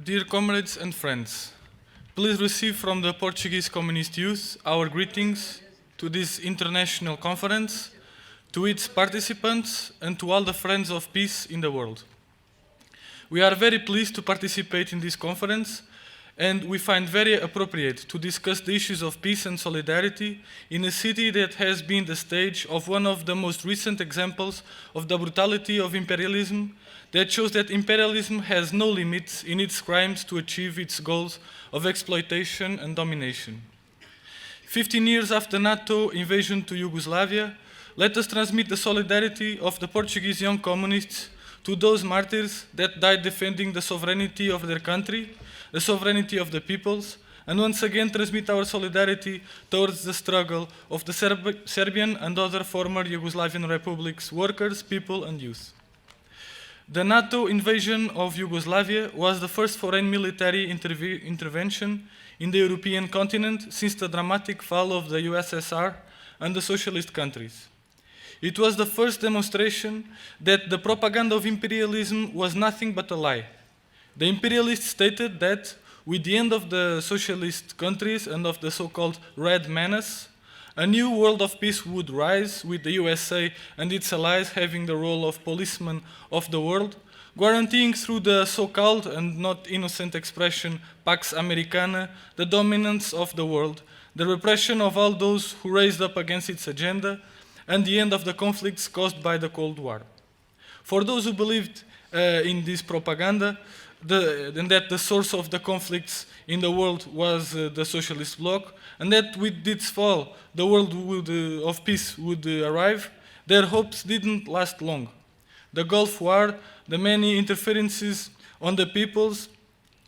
Dear comrades and friends, please receive from the Portuguese Communist Youth our greetings to this international conference, to its participants, and to all the friends of peace in the world. We are very pleased to participate in this conference, and we find very appropriate to discuss the issues of peace and solidarity in a city that has been the stage of one of the most recent examples of the brutality of imperialism that shows that imperialism has no limits in its crimes to achieve its goals of exploitation and domination. 15 years after NATO invasion to Yugoslavia, let us transmit the solidarity of the Portuguese young communists to those martyrs that died defending the sovereignty of their country, the sovereignty of the peoples, and once again transmit our solidarity towards the struggle of the Serbian and other former Yugoslavian republics, workers, people, and youth. The NATO invasion of Yugoslavia was the first foreign military intervention in the European continent since the dramatic fall of the USSR and the socialist countries. It was the first demonstration that the propaganda of imperialism was nothing but a lie. The imperialists stated that with the end of the socialist countries and of the so-called Red Menace, a new world of peace would rise, with the USA and its allies having the role of policemen of the world, guaranteeing through the so-called and not innocent expression Pax Americana the dominance of the world, the repression of all those who raised up against its agenda, and the end of the conflicts caused by the Cold War. For those who believed in this propaganda, and that the source of the conflicts in the world was the socialist bloc, and that with its fall the world of peace would arrive, their hopes didn't last long. The Gulf War, the many interferences on the peoples,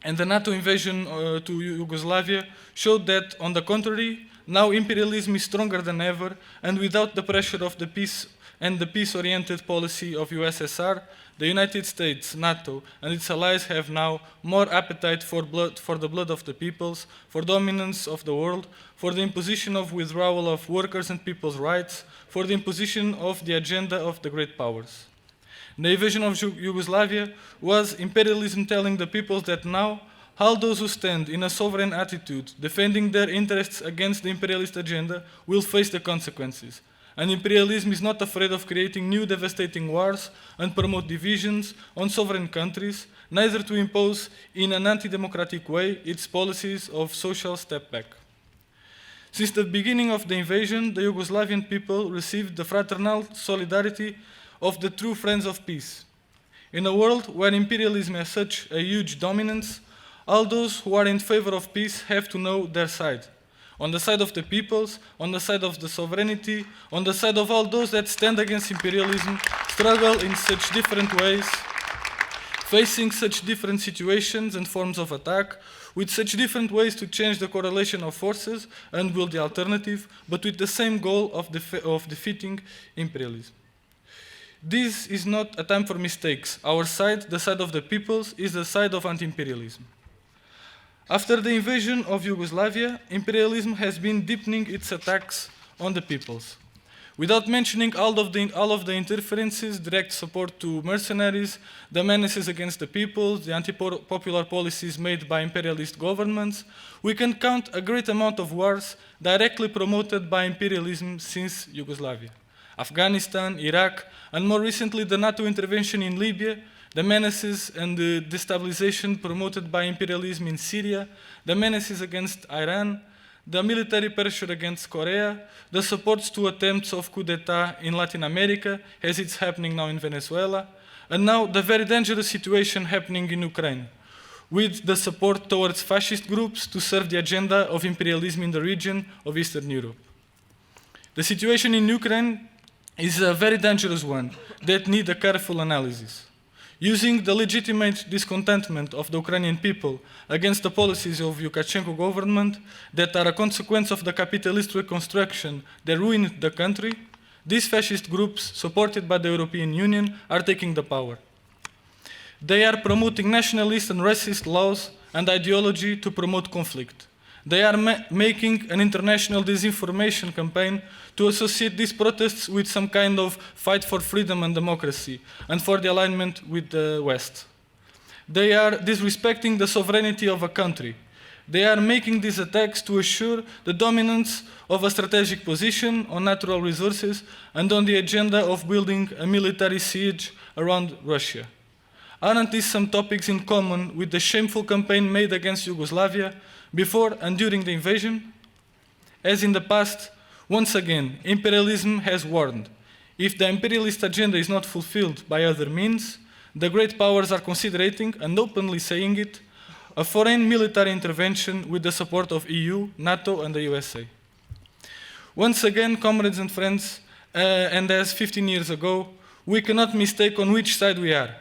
and the NATO invasion to Yugoslavia showed that, on the contrary, now imperialism is stronger than ever, and without the pressure of the peace and the peace-oriented policy of USSR, the United States, NATO, and its allies have now more appetite for the blood of the peoples, for dominance of the world, for the imposition of withdrawal of workers' and people's rights, for the imposition of the agenda of the great powers. The invasion of Yugoslavia was imperialism telling the peoples that now all those who stand in a sovereign attitude, defending their interests against the imperialist agenda, will face the consequences. And imperialism is not afraid of creating new devastating wars and promote divisions on sovereign countries, neither to impose in an anti-democratic way its policies of social step back. Since the beginning of the invasion, the Yugoslavian people received the fraternal solidarity of the true friends of peace. In a world where imperialism has such a huge dominance, all those who are in favor of peace have to know their side. On the side of the peoples, on the side of the sovereignty, on the side of all those that stand against imperialism, struggle in such different ways, facing such different situations and forms of attack, with such different ways to change the correlation of forces and build the alternative, but with the same goal of defeating imperialism. This is not a time for mistakes. Our side, the side of the peoples, is the side of anti-imperialism. After the invasion of Yugoslavia, imperialism has been deepening its attacks on the peoples. Without mentioning all of the interferences, direct support to mercenaries, the menaces against the peoples, the anti-popular policies made by imperialist governments, we can count a great amount of wars directly promoted by imperialism since Yugoslavia. Afghanistan, Iraq, and more recently the NATO intervention in Libya, the menaces and the destabilization promoted by imperialism in Syria, the menaces against Iran, the military pressure against Korea, the supports to attempts of coup d'etat in Latin America, as it's happening now in Venezuela, and now the very dangerous situation happening in Ukraine, with the support towards fascist groups to serve the agenda of imperialism in the region of Eastern Europe. The situation in Ukraine is a very dangerous one that needs a careful analysis. Using the legitimate discontentment of the Ukrainian people against the policies of Lukashenko government that are a consequence of the capitalist reconstruction that ruined the country, these fascist groups, supported by the European Union, are taking the power. They are promoting nationalist and racist laws and ideology to promote conflict. They are making an international disinformation campaign to associate these protests with some kind of fight for freedom and democracy and for the alignment with the West. They are disrespecting the sovereignty of a country. They are making these attacks to assure the dominance of a strategic position on natural resources and on the agenda of building a military siege around Russia. Aren't these some topics in common with the shameful campaign made against Yugoslavia before and during the invasion? As in the past, once again, imperialism has warned. If the imperialist agenda is not fulfilled by other means, the great powers are considering, and openly saying it, a foreign military intervention with the support of EU, NATO and the USA. Once again, comrades and friends, and as 15 years ago, we cannot mistake on which side we are.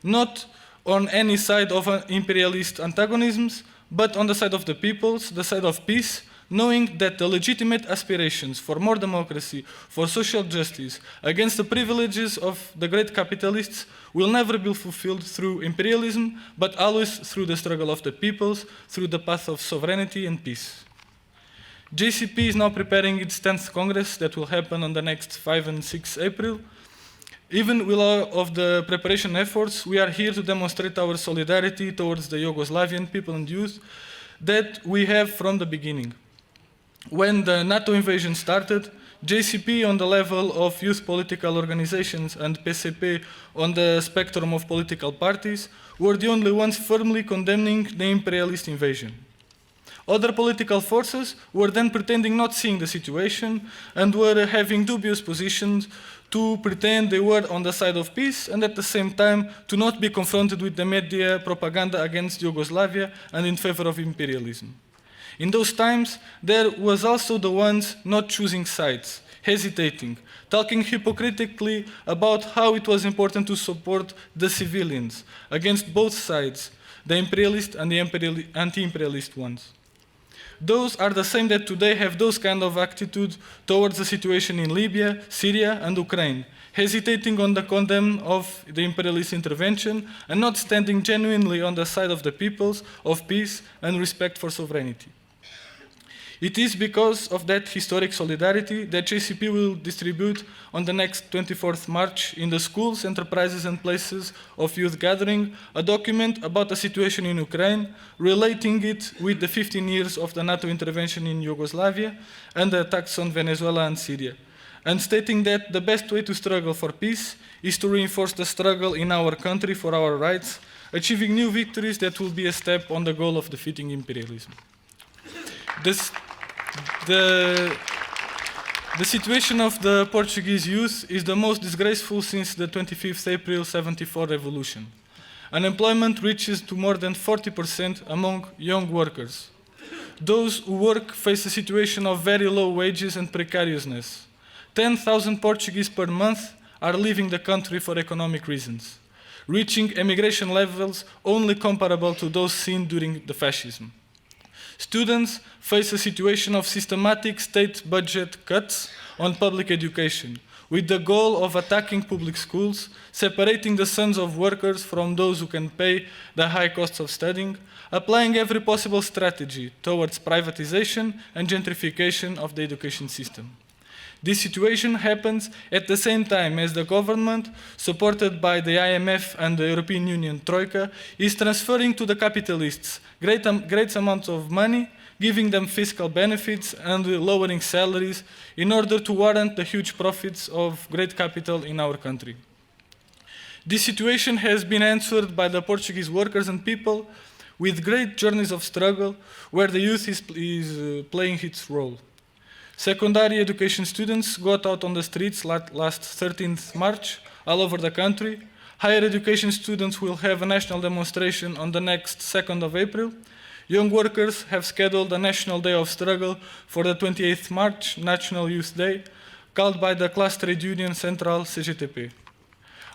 Not on any side of imperialist antagonisms, but on the side of the peoples, the side of peace, knowing that the legitimate aspirations for more democracy, for social justice, against the privileges of the great capitalists will never be fulfilled through imperialism, but always through the struggle of the peoples, through the path of sovereignty and peace. JCP is now preparing its 10th Congress that will happen on the next 5 and 6 April. Even with all of the preparation efforts, we are here to demonstrate our solidarity towards the Yugoslavian people and youth that we have from the beginning. When the NATO invasion started, JCP on the level of youth political organizations and PCP on the spectrum of political parties were the only ones firmly condemning the imperialist invasion. Other political forces were then pretending not seeing the situation and were having dubious positions to pretend they were on the side of peace and at the same time to not be confronted with the media propaganda against Yugoslavia and in favor of imperialism. In those times, there was also the ones not choosing sides, hesitating, talking hypocritically about how it was important to support the civilians against both sides, the imperialist and the anti-imperialist ones. Those are the same that today have those kind of attitude towards the situation in Libya, Syria and Ukraine, hesitating on the condemn of the imperialist intervention and not standing genuinely on the side of the peoples, of peace and respect for sovereignty. It is because of that historic solidarity that JCP will distribute on the next 24th March in the schools, enterprises and places of youth gathering a document about the situation in Ukraine, relating it with the 15 years of the NATO intervention in Yugoslavia and the attacks on Venezuela and Syria, and stating that the best way to struggle for peace is to reinforce the struggle in our country for our rights, achieving new victories that will be a step on the goal of defeating imperialism. The situation of the Portuguese youth is the most disgraceful since the 25th April 74 revolution. Unemployment reaches to more than 40% among young workers. Those who work face a situation of very low wages and precariousness. 10,000 Portuguese per month are leaving the country for economic reasons, reaching emigration levels only comparable to those seen during the fascism. Students face a situation of systematic state budget cuts on public education, with the goal of attacking public schools, separating the sons of workers from those who can pay the high costs of studying, applying every possible strategy towards privatization and gentrification of the education system. This situation happens at the same time as the government, supported by the IMF and the European Union Troika, is transferring to the capitalists great amounts of money, giving them fiscal benefits and lowering salaries in order to warrant the huge profits of great capital in our country. This situation has been answered by the Portuguese workers and people with great journeys of struggle where the youth is playing its role. Secondary education students got out on the streets last 13th March all over the country. Higher education students will have a national demonstration on the next 2nd of April. Young workers have scheduled a national day of struggle for the 28th March, National Youth Day, called by the Class Trade Union Central CGTP.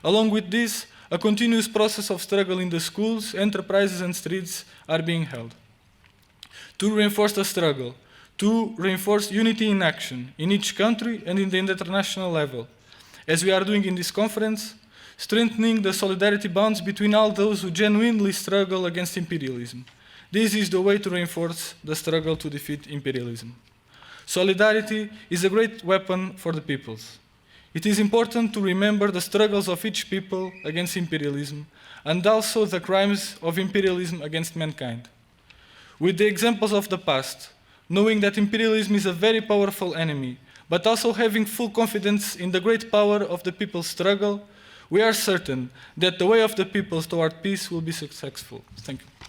Along with this, a continuous process of struggle in the schools, enterprises and streets are being held. To reinforce the struggle, to reinforce unity in action in each country and in the international level, as we are doing in this conference, strengthening the solidarity bonds between all those who genuinely struggle against imperialism. This is the way to reinforce the struggle to defeat imperialism. Solidarity is a great weapon for the peoples. It is important to remember the struggles of each people against imperialism and also the crimes of imperialism against mankind. With the examples of the past, knowing that imperialism is a very powerful enemy, but also having full confidence in the great power of the people's struggle, we are certain that the way of the peoples toward peace will be successful. Thank you.